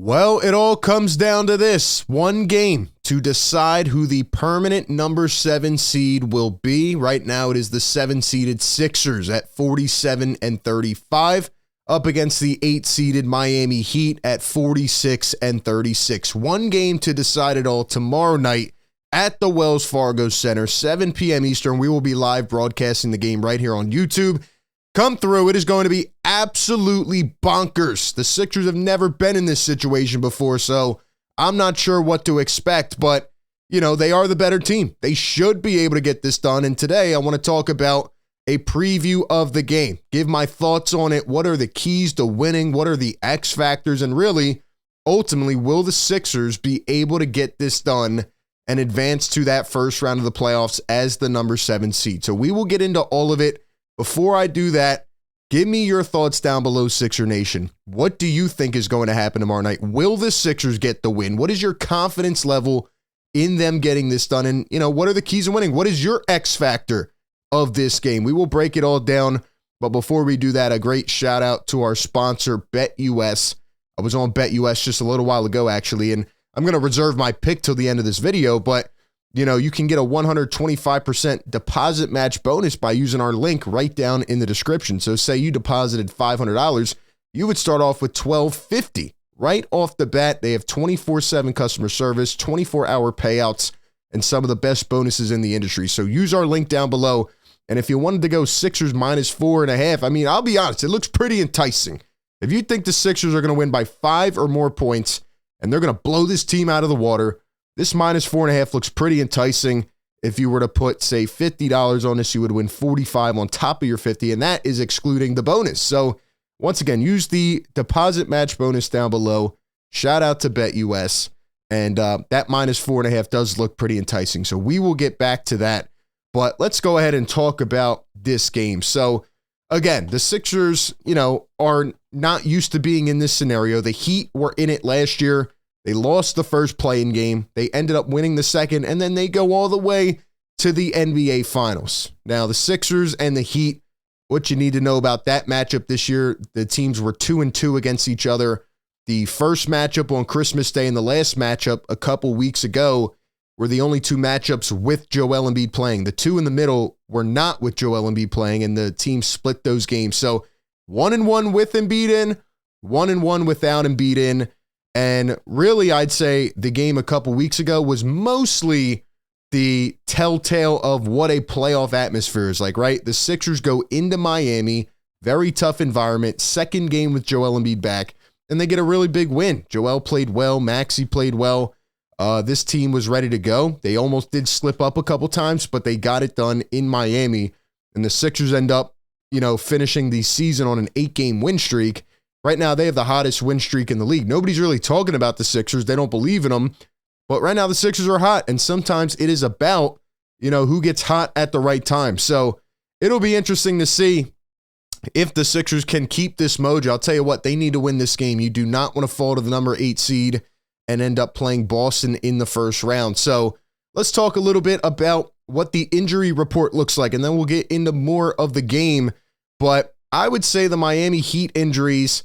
Well, it all comes down to this one game to decide who the permanent number 7 seed will be. Right now, it is the 7-seeded Sixers at 47-35 up against the 8-seeded Miami Heat at 46-36. One game to decide it all tomorrow night at the Wells Fargo Center, 7 p.m. Eastern. We will be live broadcasting the game right here on YouTube. Come through. It is going to be absolutely bonkers. The Sixers have never been in this situation before, so I'm not sure what to expect, but, you know, they are the better team. They should be able to get this done, and today I want to talk about a preview of the game, give my thoughts on it. What are the keys to winning? What are the X factors? And really, ultimately, will the Sixers be able to get this done and advance to that first round of the playoffs as the number 7 seed? So we will get into all of it. Before I do that, give me your thoughts down below, Sixer Nation. What do you think is going to happen tomorrow night? Will the Sixers get the win? What is your confidence level in them getting this done? And, you know, what are the keys to winning? What is your X factor of this game? We will break it all down. But before we do that, a great shout out to our sponsor, BetUS. I was on BetUS just a little while ago, actually, and I'm going to reserve my pick till the end of this video, but you know, you can get a 125% deposit match bonus by using our link right down in the description. So say you deposited $500, you would start off with $1,250 right off the bat. They have 24/7 customer service, 24-hour payouts, and some of the best bonuses in the industry. So use our link down below. And if you wanted to go Sixers -4.5, I mean, I'll be honest, it looks pretty enticing. If you think the Sixers are going to win by 5 or more points and they're going to blow this team out of the water, this -4.5 looks pretty enticing. If you were to put, say, $50 on this, you would win $45 on top of your $50, and that is excluding the bonus. So, once again, use the deposit match bonus down below. Shout out to BetUS, and that -4.5 does look pretty enticing. So, we will get back to that, but let's go ahead and talk about this game. So, again, the Sixers, you know, are not used to being in this scenario. The Heat were in it last year. They lost the first play-in game. They ended up winning the second, and then they go all the way to the NBA Finals. Now, the Sixers and the Heat, what you need to know about that matchup this year, the teams were 2-2 against each other. The first matchup on Christmas Day and the last matchup a couple weeks ago were the only two matchups with Joel Embiid playing. The two in the middle were not with Joel Embiid playing, and the team split those games. So 1-1 with Embiid in, 1-1 without Embiid in. And really, I'd say the game a couple weeks ago was mostly the telltale of what a playoff atmosphere is like, right? The Sixers go into Miami, very tough environment, second game with Joel Embiid back, and they get a really big win. Joel played well, Maxey played well. This team was ready to go. They almost did slip up a couple times, but they got it done in Miami. And the Sixers end up, you know, finishing the season on an 8-game win streak. Right now, they have the hottest win streak in the league. Nobody's really talking about the Sixers. They don't believe in them. But right now, the Sixers are hot. And sometimes it is about, you know, who gets hot at the right time. So it'll be interesting to see if the Sixers can keep this mojo. I'll tell you what, they need to win this game. You do not want to fall to the number 8 seed and end up playing Boston in the first round. So let's talk a little bit about what the injury report looks like. And then we'll get into more of the game. But I would say the Miami Heat injuries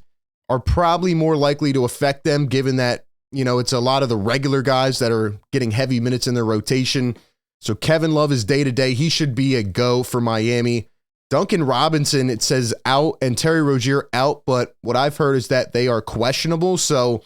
are probably more likely to affect them, given that, you know, it's a lot of the regular guys that are getting heavy minutes in their rotation. So Kevin Love is day-to-day. He should be a go for Miami. Duncan Robinson, it says out, and Terry Rozier out, but what I've heard is that they are questionable. So,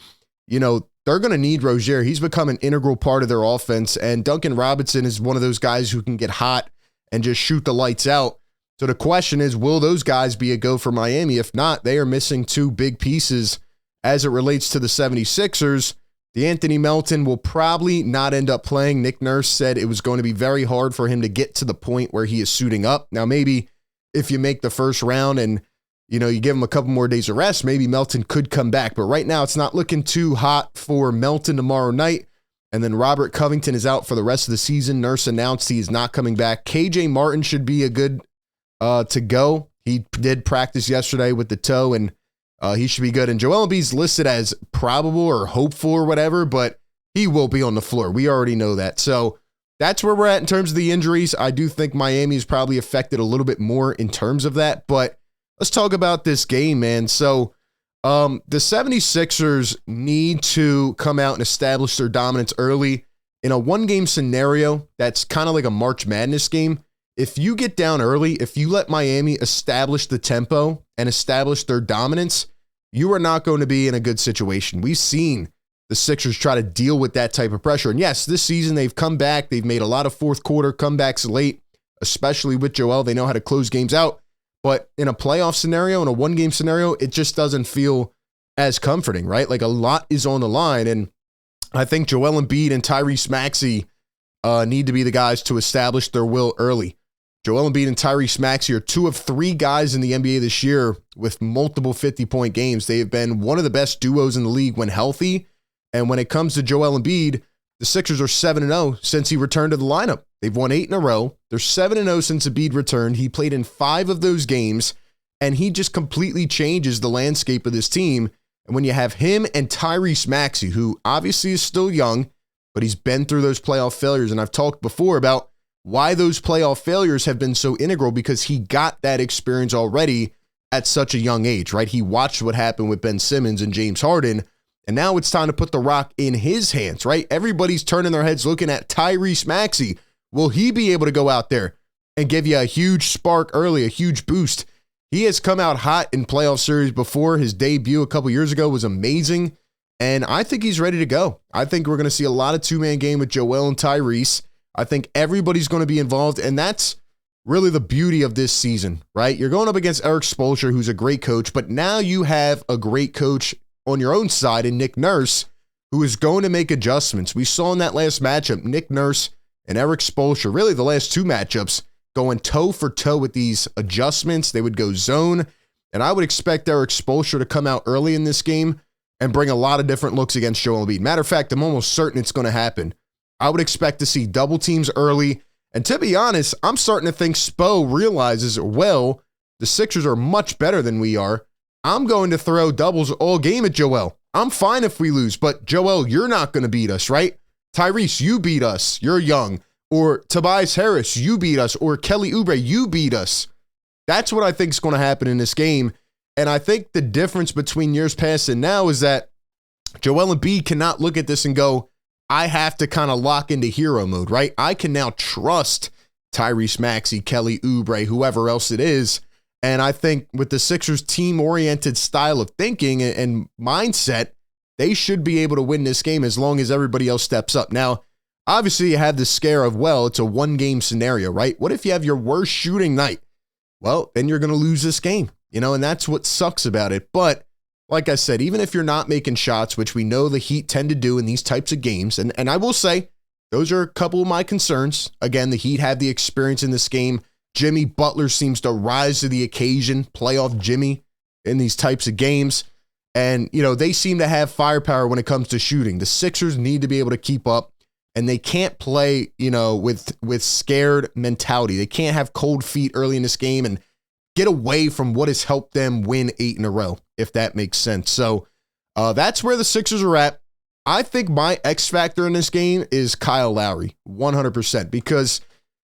you know, they're going to need Rozier. He's become an integral part of their offense, and Duncan Robinson is one of those guys who can get hot and just shoot the lights out. So the question is, will those guys be a go for Miami? If not, they are missing two big pieces as it relates to the 76ers. DeAnthony Melton will probably not end up playing. Nick Nurse said it was going to be very hard for him to get to the point where he is suiting up. Now, maybe if you make the first round and, you know, you give him a couple more days of rest, maybe Melton could come back. But right now, it's not looking too hot for Melton tomorrow night. And then Robert Covington is out for the rest of the season. Nurse announced he is not coming back. KJ Martin should be a good to go. He did practice yesterday with the toe, and he should be good. And Joel Embiid's listed as probable or hopeful or whatever, but he will be on the floor. We already know that. So that's where we're at in terms of the injuries. I do think Miami is probably affected a little bit more in terms of that, but let's talk about this game, man. So The 76ers need to come out and establish their dominance early. In a one-game scenario, that's kind of like a March Madness game. If you get down early, if you let Miami establish the tempo and establish their dominance, you are not going to be in a good situation. We've seen the Sixers try to deal with that type of pressure. And yes, this season they've come back. They've made a lot of fourth quarter comebacks late, especially with Joel. They know how to close games out. But in a playoff scenario, in a one-game scenario, it just doesn't feel as comforting, right? Like a lot is on the line. And I think Joel Embiid and Tyrese Maxey need to be the guys to establish their will early. Joel Embiid and Tyrese Maxey are 2 of 3 guys in the NBA this year with multiple 50-point games. They have been one of the best duos in the league when healthy. And when it comes to Joel Embiid, the Sixers are 7-0 since he returned to the lineup. They've won 8 in a row. They're 7-0 since Embiid returned. He played in 5 of those games, and he just completely changes the landscape of this team. And when you have him and Tyrese Maxey, who obviously is still young, but he's been through those playoff failures, and I've talked before about why those playoff failures have been so integral, because he got that experience already at such a young age, right? He watched what happened with Ben Simmons and James Harden, and now it's time to put the rock in his hands, right? Everybody's turning their heads looking at Tyrese Maxey. Will he be able to go out there and give you a huge spark early, a huge boost? He has come out hot in playoff series before. His debut a couple years ago was amazing, and I think he's ready to go. I think we're going to see a lot of two-man game with Joel and Tyrese. I think everybody's going to be involved, and that's really the beauty of this season, right? You're going up against Eric Spoelstra, who's a great coach, but now you have a great coach on your own side in Nick Nurse, who is going to make adjustments. We saw in that last matchup, Nick Nurse and Eric Spoelstra, really the last 2 matchups, going toe for toe with these adjustments. They would go zone, and I would expect Eric Spoelstra to come out early in this game and bring a lot of different looks against Joel Embiid. Matter of fact, I'm almost certain it's going to happen. I would expect to see double teams early, and to be honest, I'm starting to think Spo realizes, well, the Sixers are much better than we are. I'm going to throw doubles all game at Joel. I'm fine if we lose, but Joel, you're not going to beat us, right? Tyrese, you beat us. You're young. Or Tobias Harris, you beat us. Or Kelly Oubre, you beat us. That's what I think is going to happen in this game. And I think the difference between years past and now is that Joel Embiid cannot look at this and go, I have to kind of lock into hero mode, right? I can now trust Tyrese Maxey, Kelly Oubre, whoever else it is. And I think with the Sixers' team-oriented style of thinking and mindset, they should be able to win this game as long as everybody else steps up. Now, obviously, you have the scare of, well, it's a one-game scenario, right? What if you have your worst shooting night? Well, then you're going to lose this game, and that's what sucks about it. But like I said, even if you're not making shots, which we know the Heat tend to do in these types of games, and I will say, those are a couple of my concerns. Again, the Heat have the experience in this game. Jimmy Butler seems to rise to the occasion, playoff Jimmy in these types of games. And, they seem to have firepower when it comes to shooting. The Sixers need to be able to keep up, and they can't play, with scared mentality. They can't have cold feet early in this game and get away from what has helped them win 8 in a row, if that makes sense. So that's where the Sixers are at. I think my X factor in this game is Kyle Lowry, 100%, because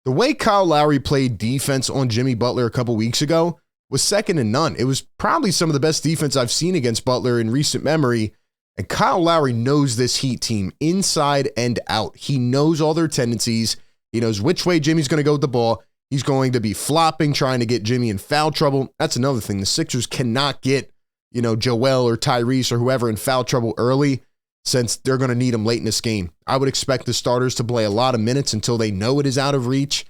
the way Kyle Lowry played defense on Jimmy Butler a couple weeks ago was second to none. It was probably some of the best defense I've seen against Butler in recent memory. And Kyle Lowry knows this Heat team inside and out. He knows all their tendencies. He knows which way Jimmy's going to go with the ball. He's going to be flopping, trying to get Jimmy in foul trouble. That's another thing. The Sixers cannot get, Joel or Tyrese or whoever in foul trouble early, since they're going to need them late in this game. I would expect the starters to play a lot of minutes until they know it is out of reach.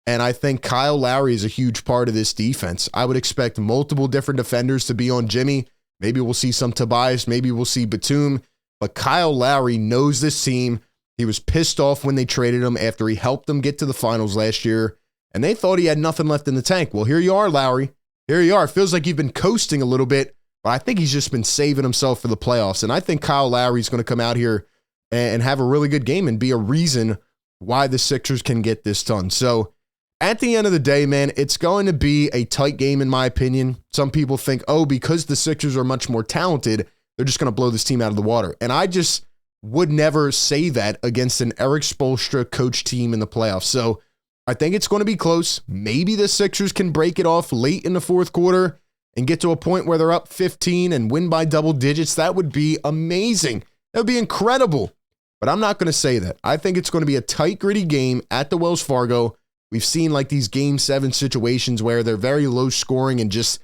And I think Kyle Lowry is a huge part of this defense. I would expect multiple different defenders to be on Jimmy. Maybe we'll see some Tobias. Maybe we'll see Batum. But Kyle Lowry knows this team. He was pissed off when they traded him after he helped them get to the finals last year. And they thought he had nothing left in the tank. Well, here you are, Lowry. Here you are. It feels like you've been coasting a little bit. But I think he's just been saving himself for the playoffs. And I think Kyle Lowry is going to come out here and have a really good game and be a reason why the Sixers can get this done. So at the end of the day, man, it's going to be a tight game in my opinion. Some people think, because the Sixers are much more talented, they're just going to blow this team out of the water. And I just would never say that against an Eric Spoelstra coach team in the playoffs. So I think it's going to be close. Maybe the Sixers can break it off late in the fourth quarter and get to a point where they're up 15 and win by double digits, that would be amazing. That would be incredible. But I'm not going to say that. I think it's going to be a tight, gritty game at the Wells Fargo. We've seen like these Game 7 situations where they're very low scoring and just,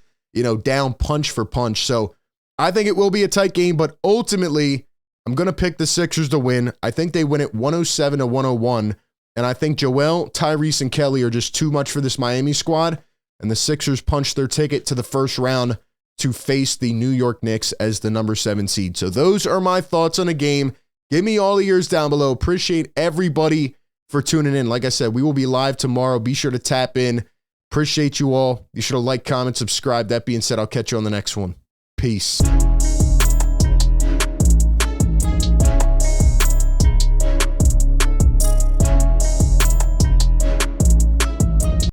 down punch for punch. So I think it will be a tight game, but ultimately, I'm going to pick the Sixers to win. I think they win it 107-101. And I think Joel, Tyrese, and Kelly are just too much for this Miami squad. And the Sixers punch their ticket to the first round to face the New York Knicks as the number 7 seed. So those are my thoughts on the game. Give me all the yours down below. Appreciate everybody for tuning in. Like I said, we will be live tomorrow. Be sure to tap in. Appreciate you all. Be sure to like, comment, subscribe. That being said, I'll catch you on the next one. Peace.